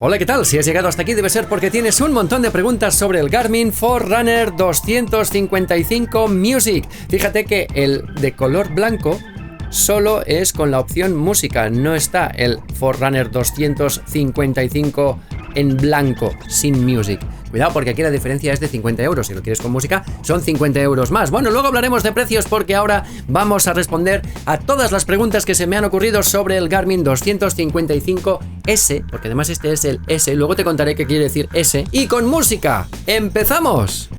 Hola, ¿qué tal? Si has llegado hasta aquí debe ser porque tienes un montón de preguntas sobre el Garmin Forerunner 255 Music. Fíjate que el de color blanco solo es con la opción música, no está el Forerunner 255 en blanco, sin music. Cuidado porque aquí la diferencia es de 50 euros, si lo quieres con música son 50 euros más. Bueno, luego hablaremos de precios porque ahora vamos a responder a todas las preguntas que se me han ocurrido sobre el Garmin 255S, porque además este es el S, luego te contaré qué quiere decir S. Y con música, ¡empezamos!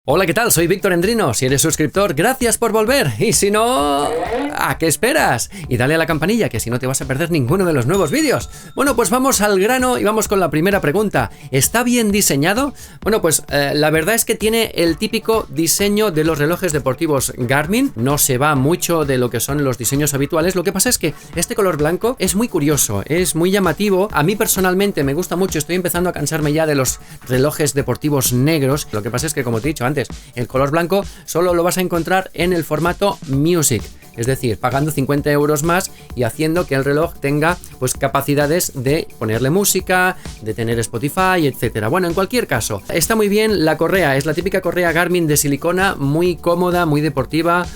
Hola, ¿qué tal? Soy Víctor Endrino. Si eres suscriptor, gracias por volver. Y si no, ¿a qué esperas? Y dale a la campanilla, que si no te vas a perder ninguno de los nuevos vídeos. Bueno, pues vamos al grano y vamos con la primera pregunta. ¿Está bien diseñado? Bueno, pues la verdad es que tiene el típico diseño de los relojes deportivos Garmin. No se va mucho de lo que son los diseños habituales. Lo que pasa es que este color blanco es muy curioso, es muy llamativo. A mí personalmente me gusta mucho. Estoy empezando a cansarme ya de los relojes deportivos negros. Lo que pasa es que, como te he dicho antes, el color blanco solo lo vas a encontrar en el formato Music, es decir, pagando 50 euros más y haciendo que el reloj tenga pues capacidades de ponerle música, de tener Spotify, etcétera. Bueno, en cualquier caso, está muy bien la correa, es la típica correa Garmin de silicona, muy cómoda, muy deportiva,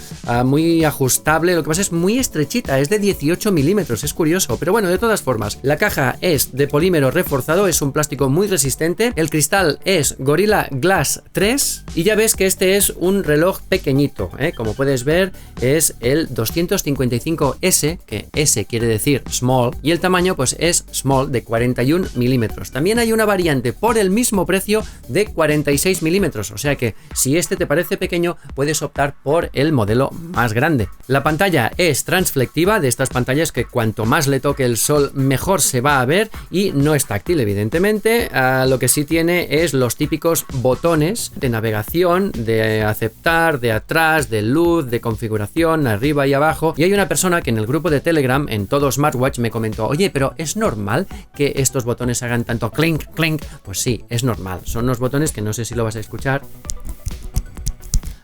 muy ajustable. Lo que pasa es muy estrechita, es de 18 milímetros, es curioso, pero bueno, de todas formas, la caja es de polímero reforzado, es un plástico muy resistente, el cristal es Gorilla Glass 3 y ya ves que este es un reloj pequeñito, como puedes ver es el 255S, que S quiere decir small, y el tamaño pues es small de 41 milímetros. También hay una variante por el mismo precio de 46 milímetros, o sea que si este te parece pequeño puedes optar por el modelo más grande. La pantalla es transflectiva, de estas pantallas que cuanto más le toque el sol mejor se va a ver, y no es táctil evidentemente. Lo que sí tiene es los típicos botones de navegación, de aceptar, de atrás, de luz, de configuración, arriba y abajo. Y hay una persona que en el grupo de Telegram, en todo smartwatch, me comentó: oye, pero ¿es normal que estos botones hagan tanto clink, clink? Pues sí, es normal. Son unos botones que no sé si lo vas a escuchar.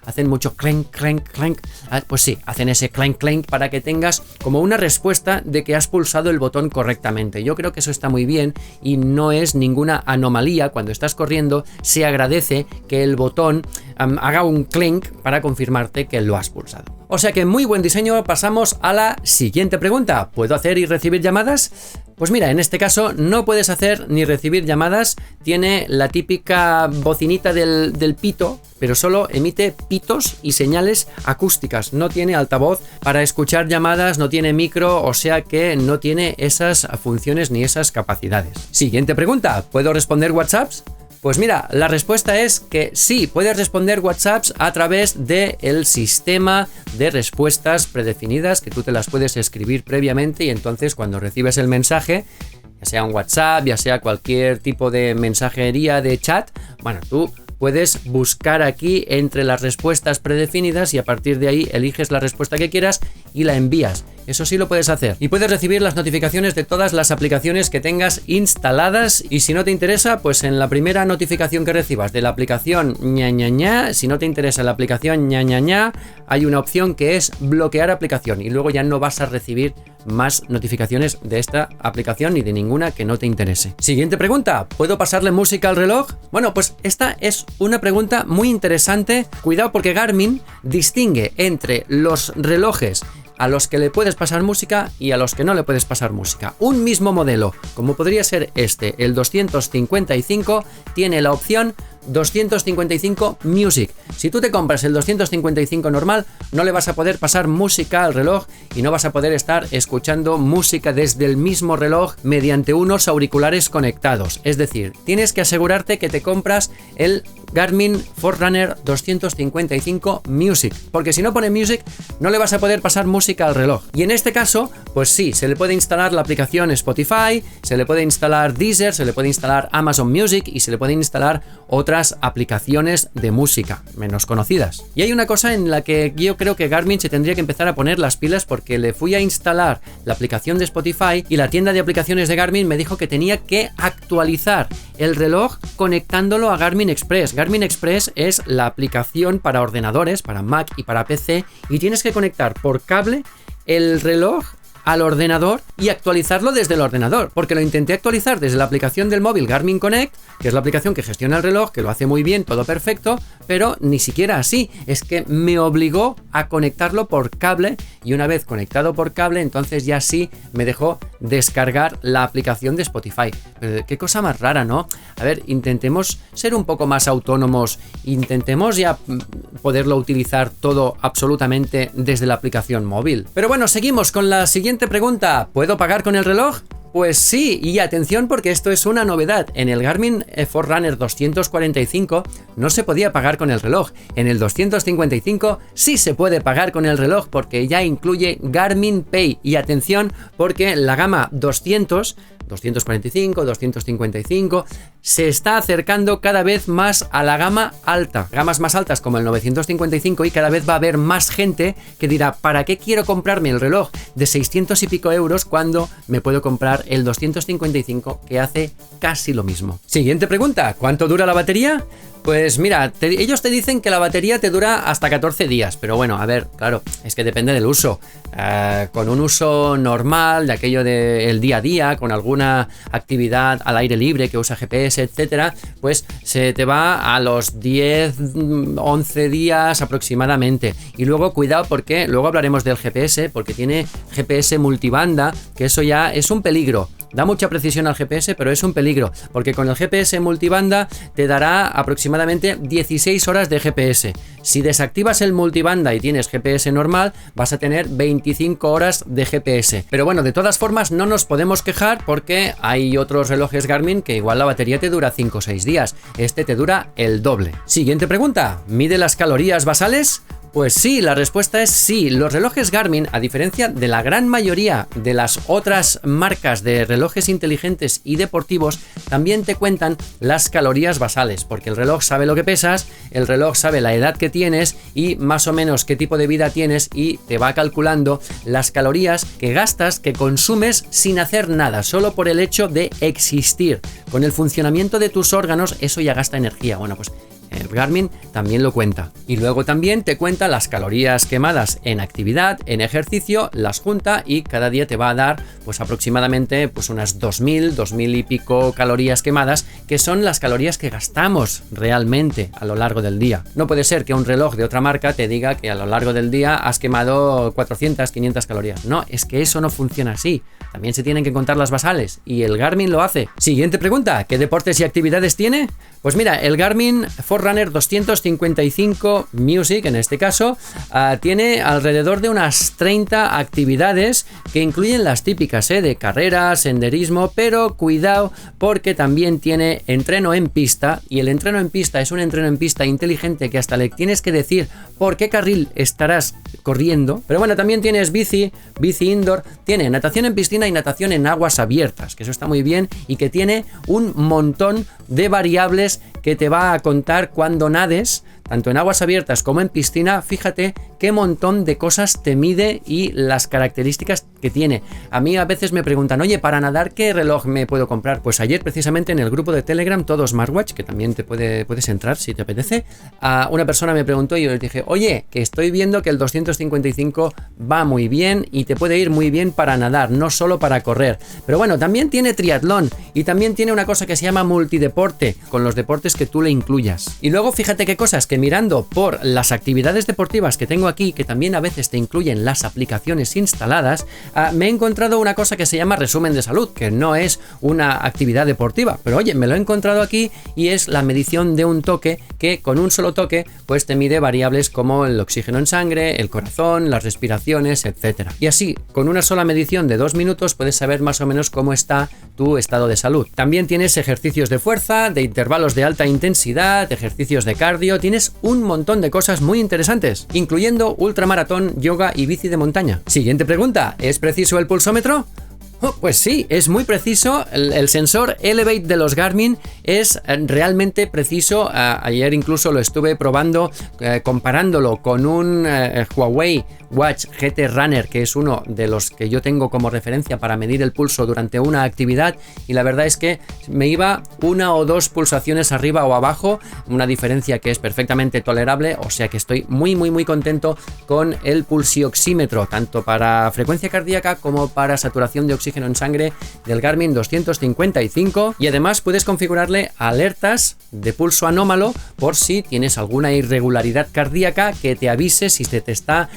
Hacen mucho clank, clank, clank. Pues sí, hacen ese clank, clank para que tengas como una respuesta de que has pulsado el botón correctamente. Yo creo que eso está muy bien y no es ninguna anomalía. Cuando estás corriendo, se agradece que el botón haga un clink para confirmarte que lo has pulsado. O sea que muy buen diseño. Pasamos a la siguiente pregunta. ¿Puedo hacer y recibir llamadas? Pues mira, en este caso no puedes hacer ni recibir llamadas. Tiene la típica bocinita del pito, pero solo emite pitos y señales acústicas. No tiene altavoz para escuchar llamadas, no tiene micro, o sea que no tiene esas funciones ni esas capacidades. Siguiente pregunta, ¿puedo responder WhatsApps? Pues mira, la respuesta es que sí, puedes responder WhatsApps a través del sistema de respuestas predefinidas, que tú te las puedes escribir previamente, y entonces cuando recibes el mensaje, ya sea un WhatsApp, ya sea cualquier tipo de mensajería de chat, bueno, tú puedes buscar aquí entre las respuestas predefinidas y a partir de ahí eliges la respuesta que quieras y la envías. Eso sí lo puedes hacer. Y puedes recibir las notificaciones de todas las aplicaciones que tengas instaladas, y si no te interesa, pues en la primera notificación que recibas de la aplicación si no te interesa la aplicación hay una opción que es bloquear aplicación y luego ya no vas a recibir más notificaciones de esta aplicación ni de ninguna que no te interese. Siguiente pregunta, ¿puedo pasarle música al reloj? Bueno, pues esta es una pregunta muy interesante. Cuidado porque Garmin distingue entre los relojes a los que le puedes pasar música y a los que no le puedes pasar música. Un mismo modelo, como podría ser este, el 255, tiene la opción 255 Music. Si tú te compras el 255 normal, no le vas a poder pasar música al reloj y no vas a poder estar escuchando música desde el mismo reloj mediante unos auriculares conectados. Es decir, tienes que asegurarte que te compras el Garmin Forerunner 255 Music, porque si no pone Music no le vas a poder pasar música al reloj. Y en este caso, pues sí, se le puede instalar la aplicación Spotify, se le puede instalar Deezer, se le puede instalar Amazon Music y se le puede instalar otras aplicaciones de música menos conocidas. Y hay una cosa en la que yo creo que Garmin se tendría que empezar a poner las pilas, porque le fui a instalar la aplicación de Spotify y la tienda de aplicaciones de Garmin me dijo que tenía que actualizar el reloj conectándolo a Garmin Express. Garmin Express es la aplicación para ordenadores, para Mac y para PC, y tienes que conectar por cable el reloj al ordenador y actualizarlo desde el ordenador, porque lo intenté actualizar desde la aplicación del móvil Garmin Connect, que es la aplicación que gestiona el reloj, que lo hace muy bien, todo perfecto, pero ni siquiera así, es que me obligó a conectarlo por cable, y una vez conectado por cable, entonces ya sí me dejó descargar la aplicación de Spotify. Qué cosa más rara, ¿no? A ver, intentemos ser un poco más autónomos, intentemos ya poderlo utilizar todo absolutamente desde la aplicación móvil. Pero bueno, seguimos con la siguiente pregunta. ¿Puedo pagar con el reloj? Pues sí, y atención porque esto es una novedad. En el Garmin Forerunner 245 no se podía pagar con el reloj. En el 255 sí se puede pagar con el reloj porque ya incluye Garmin Pay. Y atención porque la gama 245, 255 se está acercando cada vez más a la gama alta. Gamas más altas como el 955 y cada vez va a haber más gente que dirá, ¿para qué quiero comprarme el reloj de 600 y pico euros cuando me puedo comprar el 255 que hace casi lo mismo? Siguiente pregunta, ¿cuánto dura la batería? Pues mira, ellos te dicen que la batería te dura hasta 14 días, pero bueno, a ver, claro, es que depende del uso. Con un uso normal, de aquello del día a día, con alguna actividad al aire libre que usa GPS, etcétera, pues se te va a los 10, 11 días aproximadamente. Y luego, cuidado, porque luego hablaremos del GPS, porque tiene GPS multibanda, que eso ya es un peligro. Da mucha precisión al GPS, pero es un peligro, porque con el GPS multibanda te dará aproximadamente 16 horas de GPS. Si desactivas el multibanda y tienes GPS normal, vas a tener 25 horas de GPS. Pero bueno, de todas formas no nos podemos quejar porque hay otros relojes Garmin que igual la batería te dura 5 o 6 días. Este te dura el doble. Siguiente pregunta, ¿mide las calorías basales? Pues sí, la respuesta es sí. Los relojes Garmin, a diferencia de la gran mayoría de las otras marcas de relojes inteligentes y deportivos, también te cuentan las calorías basales, porque el reloj sabe lo que pesas, el reloj sabe la edad que tienes y más o menos qué tipo de vida tienes y te va calculando las calorías que gastas, que consumes sin hacer nada, solo por el hecho de existir. Con el funcionamiento de tus órganos, eso ya gasta energía. Bueno, pues el Garmin también lo cuenta. Y luego también te cuenta las calorías quemadas en actividad, en ejercicio, las junta y cada día te va a dar pues aproximadamente pues unas 2000 y pico calorías quemadas, que son las calorías que gastamos realmente a lo largo del día. No puede ser que un reloj de otra marca te diga que a lo largo del día has quemado 400, 500 calorías. No, es que eso no funciona así. También se tienen que contar las basales y el Garmin lo hace. Siguiente pregunta, ¿qué deportes y actividades tiene? Pues mira, el Garmin Forerunner 255 Music, en este caso, tiene alrededor de unas 30 actividades que incluyen las típicas de carreras, senderismo, pero cuidado porque también tiene entreno en pista, y el entreno en pista es un entreno en pista inteligente que hasta le tienes que decir por qué carril estarás corriendo. Pero bueno, también tienes bici indoor, tiene natación en piscina y natación en aguas abiertas, que eso está muy bien, y que tiene un montón de variables que te va a contar cuando nades, tanto en aguas abiertas como en piscina. Fíjate qué montón de cosas te mide y las características que tiene. A mí a veces me preguntan, oye, para nadar, ¿qué reloj me puedo comprar? Pues ayer precisamente en el grupo de Telegram, todo Smartwatch, que también te puedes entrar si te apetece, una persona me preguntó y yo le dije, oye, que estoy viendo que el 255 va muy bien y te puede ir muy bien para nadar, no solo para correr. Pero bueno, también tiene triatlón y también tiene una cosa que se llama multideporte, con los deportes que tú le incluyas. Y luego fíjate qué cosas, que mirando por las actividades deportivas que tengo aquí, que también a veces te incluyen las aplicaciones instaladas, me he encontrado una cosa que se llama resumen de salud, que no es una actividad deportiva, pero oye, me lo he encontrado aquí y es la medición de un toque, que con un solo toque pues te mide variables como el oxígeno en sangre, el corazón, las respiraciones, etcétera. Y así, con una sola medición de 2 minutos puedes saber más o menos cómo está tu estado de salud. También tienes ejercicios de fuerza, de intervalos de alta intensidad, ejercicios de cardio, tienes un montón de cosas muy interesantes, incluyendo ultramaratón, yoga y bici de montaña. Siguiente pregunta, ¿es preciso el pulsómetro? Pues sí, es muy preciso. El sensor Elevate de los Garmin es realmente preciso. Ayer incluso lo estuve probando, comparándolo con un Huawei Watch GT Runner, que es uno de los que yo tengo como referencia para medir el pulso durante una actividad, y la verdad es que me iba 1 o 2 pulsaciones arriba o abajo, una diferencia que es perfectamente tolerable, o sea que estoy muy contento con el pulsioxímetro, tanto para frecuencia cardíaca como para saturación de oxígeno en sangre del Garmin 255, y además puedes configurarle alertas de pulso anómalo por si tienes alguna irregularidad cardíaca que te avise si se te está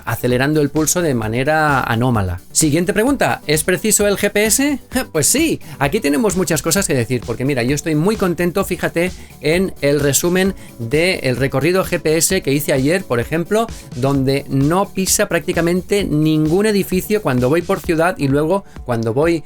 acelerando el pulso de manera anómala. Siguiente pregunta, ¿es preciso el GPS? Pues sí, aquí tenemos muchas cosas que decir, porque mira, yo estoy muy contento, fíjate en el resumen del recorrido GPS que hice ayer, por ejemplo, donde no pisa prácticamente ningún edificio cuando voy por ciudad, y luego cuando voy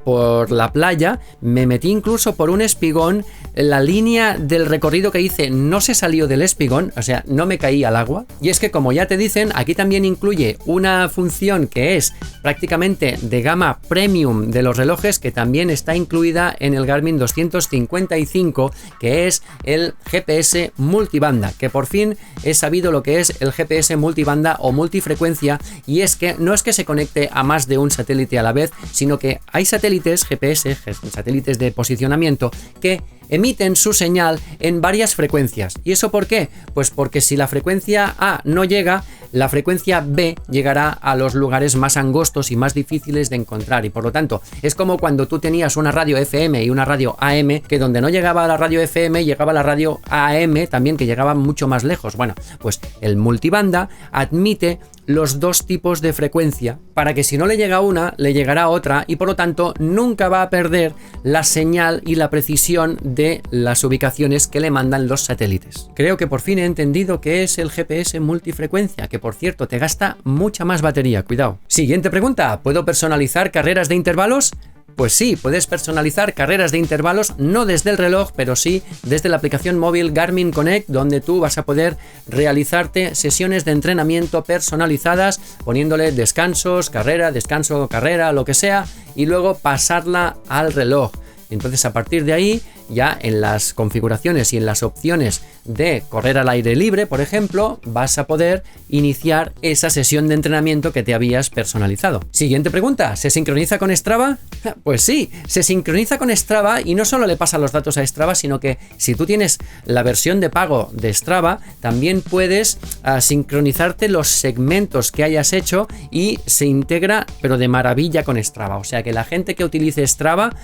por la playa me metí incluso por un espigón. La línea del recorrido que hice no se salió del espigón, o sea, no me caí al agua. Y es que, como ya te dicen, aquí también incluye una función que es prácticamente de gama premium de los relojes, que también está incluida en el Garmin 255, que es el GPS multibanda, que por fin he sabido lo que es el GPS multibanda o multifrecuencia, y es que no es que se conecte a más de un satélite a la vez, sino que hay satélites GPS, satélites de posicionamiento, que emiten su señal en varias frecuencias. ¿Y eso por qué? Pues porque si la frecuencia A no llega, la frecuencia B llegará a los lugares más angostos y más difíciles de encontrar, y por lo tanto es como cuando tú tenías una radio FM y una radio AM, que donde no llegaba la radio FM llegaba la radio AM también, que llegaba mucho más lejos. Bueno, pues el multibanda admite los dos tipos de frecuencia para que si no le llega una, le llegará otra, y por lo tanto nunca va a perder la señal y la precisión de las ubicaciones que le mandan los satélites. Creo que por fin he entendido qué es el GPS multifrecuencia, que por cierto te gasta mucha más batería, cuidado. Siguiente pregunta, ¿puedo personalizar carreras de intervalos? Pues sí, puedes personalizar carreras de intervalos, no desde el reloj, pero sí desde la aplicación móvil Garmin Connect, donde tú vas a poder realizarte sesiones de entrenamiento personalizadas, poniéndole descansos, carrera, descanso, carrera, lo que sea, y luego pasarla al reloj. Entonces, a partir de ahí, ya en las configuraciones y en las opciones de correr al aire libre, por ejemplo, vas a poder iniciar esa sesión de entrenamiento que te habías personalizado. Siguiente pregunta, ¿se sincroniza con Strava? Pues sí, se sincroniza con Strava, y no solo le pasa los datos a Strava, sino que si tú tienes la versión de pago de Strava, también puedes sincronizarte los segmentos que hayas hecho, y se integra pero de maravilla con Strava. O sea que la gente que utilice Strava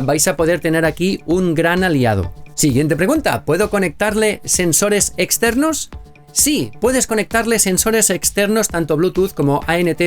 vais a poder tener aquí un gran aliado. Siguiente pregunta, ¿puedo conectarle sensores externos? Sí, puedes conectarle sensores externos, tanto Bluetooth como ANT+,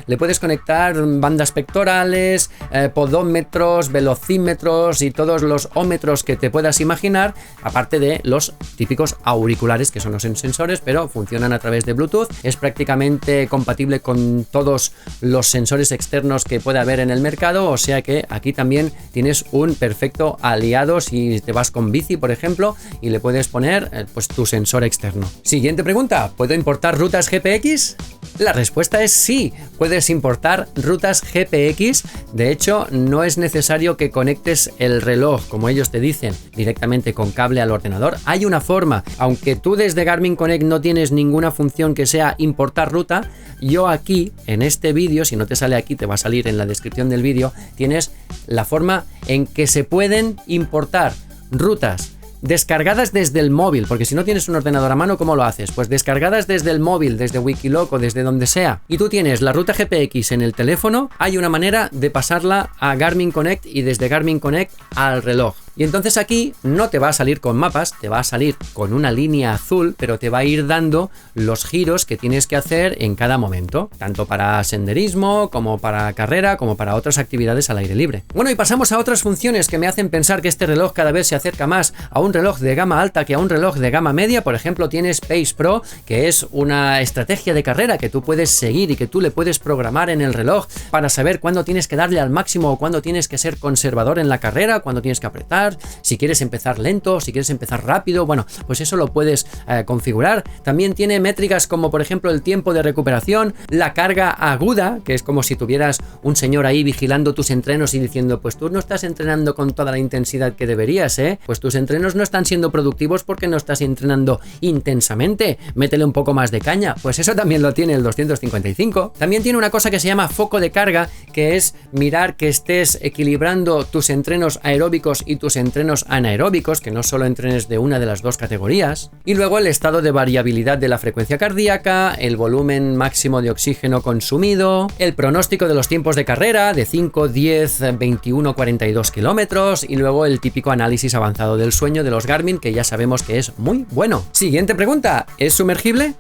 le puedes conectar bandas pectorales, podómetros, velocímetros y todos los ómetros que te puedas imaginar, aparte de los típicos auriculares, que son los sensores, pero funcionan a través de Bluetooth. Es prácticamente compatible con todos los sensores externos que puede haber en el mercado, o sea que aquí también tienes un perfecto aliado si te vas con bici, por ejemplo, y le puedes poner pues tu sensor externo. Siguiente pregunta, ¿puedo importar rutas GPX? La respuesta es sí, puedes importar rutas GPX. De hecho, no es necesario que conectes el reloj, como ellos te dicen, directamente con cable al ordenador. Hay una forma, aunque tú desde Garmin Connect no tienes ninguna función que sea importar ruta, yo aquí, en este vídeo, si no te sale aquí, te va a salir en la descripción del vídeo, tienes la forma en que se pueden importar rutas descargadas desde el móvil, porque si no tienes un ordenador a mano, ¿cómo lo haces? Pues descargadas desde el móvil, desde Wikiloc o desde donde sea, y tú tienes la ruta GPX en el teléfono, hay una manera de pasarla a Garmin Connect y desde Garmin Connect al reloj. Y entonces aquí no te va a salir con mapas, te va a salir con una línea azul, pero te va a ir dando los giros que tienes que hacer en cada momento, tanto para senderismo, como para carrera, como para otras actividades al aire libre. Bueno, y pasamos a otras funciones que me hacen pensar que este reloj cada vez se acerca más a un reloj de gama alta que a un reloj de gama media. Por ejemplo, tienes Pace Pro, que es una estrategia de carrera que tú puedes seguir y que tú le puedes programar en el reloj para saber cuándo tienes que darle al máximo o cuándo tienes que ser conservador en la carrera, cuándo tienes que apretar, empezar, si quieres empezar lento, si quieres empezar rápido, bueno, pues eso lo puedes configurar. También tiene métricas como por ejemplo el tiempo de recuperación, la carga aguda, que es como si tuvieras un señor ahí vigilando tus entrenos y diciendo, pues tú no estás entrenando con toda la intensidad que deberías, pues tus entrenos no están siendo productivos porque no estás entrenando intensamente, métele un poco más de caña. Pues eso también lo tiene el 255. También tiene una cosa que se llama foco de carga, que es mirar que estés equilibrando tus entrenos aeróbicos y tus entrenos anaeróbicos, que no solo entrenes de una de las dos categorías. Y luego el estado de variabilidad de la frecuencia cardíaca, el volumen máximo de oxígeno consumido, el pronóstico de los tiempos de carrera de 5, 10, 21, 42 kilómetros y luego el típico análisis avanzado del sueño de los Garmin, que ya sabemos que es muy bueno. Siguiente pregunta, ¿es sumergible?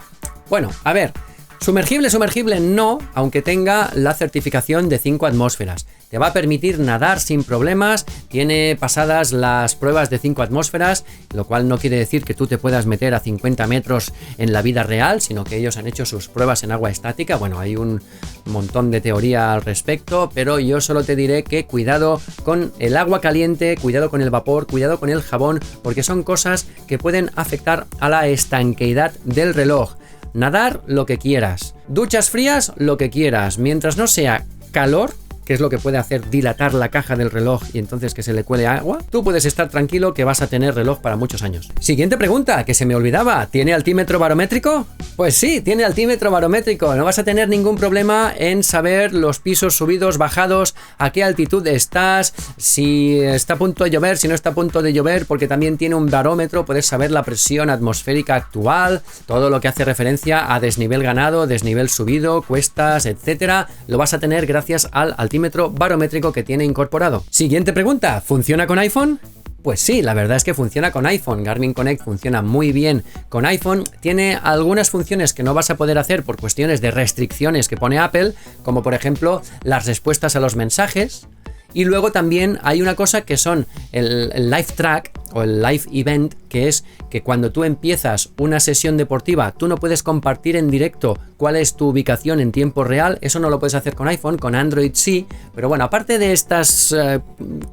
Bueno, a ver, sumergible no, aunque tenga la certificación de 5 atmósferas. Te va a permitir nadar sin problemas, tiene pasadas las pruebas de 5 atmósferas, lo cual no quiere decir que tú te puedas meter a 50 metros en la vida real, sino que ellos han hecho sus pruebas en agua estática. Bueno, hay un montón de teoría al respecto, pero yo solo te diré que cuidado con el agua caliente, cuidado con el vapor, cuidado con el jabón, porque son cosas que pueden afectar a la estanqueidad del reloj. Nadar lo que quieras, duchas frías lo que quieras, mientras no sea calor, que es lo que puede hacer dilatar la caja del reloj y entonces que se le cuele agua, tú puedes estar tranquilo que vas a tener reloj para muchos años. Siguiente pregunta, que se me olvidaba, ¿tiene altímetro barométrico? Pues sí, tiene altímetro barométrico, no vas a tener ningún problema en saber los pisos subidos, bajados, a qué altitud estás, si está a punto de llover, si no está a punto de llover, porque también tiene un barómetro, puedes saber la presión atmosférica actual, todo lo que hace referencia a desnivel ganado, desnivel subido, cuestas, etcétera, lo vas a tener gracias al altímetro barométrico que tiene incorporado. Siguiente pregunta, ¿funciona con iPhone? Pues sí, la verdad es que funciona con iPhone. Garmin Connect funciona muy bien con iPhone. Tiene algunas funciones que no vas a poder hacer por cuestiones de restricciones que pone Apple, como por ejemplo las respuestas a los mensajes. Y luego también hay una cosa que son el Live Track o el Live Event, que es que cuando tú empiezas una sesión deportiva, tú no puedes compartir en directo cuál es tu ubicación en tiempo real. Eso no lo puedes hacer con iPhone, con Android sí. Pero bueno, aparte de estas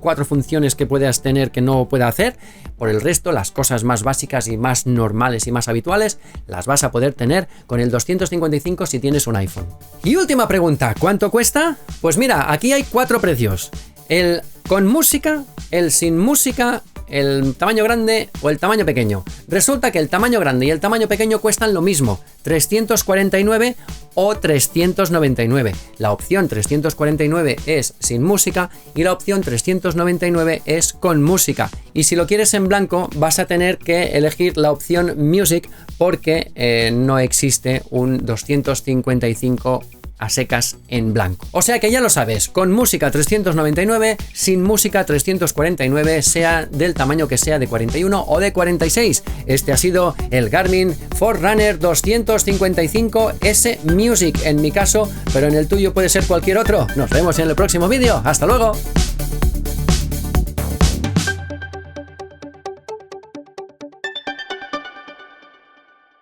4 funciones que puedas tener que no pueda hacer, por el resto, las cosas más básicas y más normales y más habituales, las vas a poder tener con el 255 si tienes un iPhone. Y última pregunta, ¿cuánto cuesta? Pues mira, aquí hay 4 precios. El con música, el sin música, el tamaño grande o el tamaño pequeño. Resulta que el tamaño grande y el tamaño pequeño cuestan lo mismo, 349 o 399. La opción 349 es sin música y la opción 399 es con música. Y si lo quieres en blanco vas a tener que elegir la opción Music porque no existe un 255 a secas en blanco. O sea que ya lo sabes, con música 399, sin música 349, sea del tamaño que sea, de 41 o de 46. Este ha sido el Garmin Forerunner 255S Music en mi caso, pero en el tuyo puede ser cualquier otro. Nos vemos en el próximo vídeo. ¡Hasta luego!